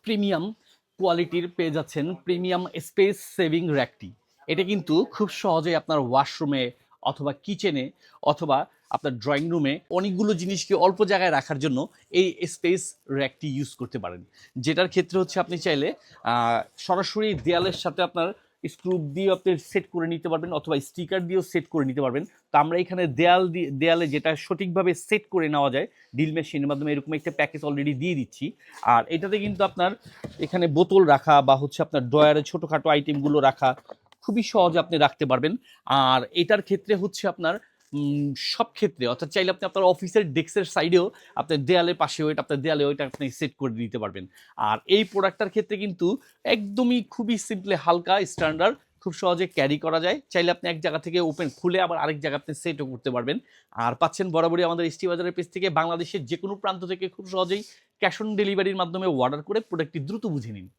Premium কোয়ালিটির পেয়ে যাচ্ছেন প্রিমিয়াম স্পেস সেভিং র্যাকটি। এটা কিন্তু খুব সহজেই আপনার ওয়াশরুমে অথবা কিচেনে অথবা আপনার ড্রয়িং রুমে অনেকগুলো জিনিসকে অল্প জায়গায় রাখার জন্য এই স্পেস র্যাকটি ইউজ করতে পারেন। যেটার ক্ষেত্রে হচ্ছে আপনি চাইলে সরাসরি দেয়ালের সাথে আপনার স্ক্রু দিয়ে আপনি সেট করে নিতে পারবেন অথবা স্টিকার দিয়েও সেট করে নিতে পারবেন। তো আমরা এখানে দেয়ালে যেটা সঠিকভাবে সেট করে নেওয়া যায় ড্রিল মেশিনের মাধ্যমে এরকম একটা প্যাকেজ অলরেডি দিয়ে দিচ্ছি। আর এটাতে কিন্তু আপনার এখানে বোতল রাখা বা হচ্ছে আপনার ড্রয়ারে ছোটোখাটো আইটেমগুলো রাখা খুবই সহজে আপনি রাখতে পারবেন। আর এটার ক্ষেত্রে হচ্ছে আপনার সব ক্ষেত্রে অর্থাৎ চাইলে আপনি আপনার অফিসের ডেস্কের সাইডেও আপনার দেয়ালের পাশে ওইটা আপনার দেয়ালে ওইটা আপনি সেট করে দিতে পারবেন। আর এই প্রোডাক্টটার ক্ষেত্রে কিন্তু একদমই খুবই সিম্পলি হালকা স্ট্যান্ডার্ড, খুব সহজে ক্যারি করা যায়। চাইলে আপনি এক জায়গা থেকে ওপেন খুলে আবার আরেক জায়গা আপনি সেটও করতে পারবেন। আর পাচ্ছেন বরাবরই আমাদের এসটি বাজারের পেজ থেকে বাংলাদেশের যে কোনো প্রান্ত থেকে খুব সহজেই ক্যাশ অন ডেলিভারির মাধ্যমে অর্ডার করে প্রোডাক্টটি দ্রুত বুঝে নিন।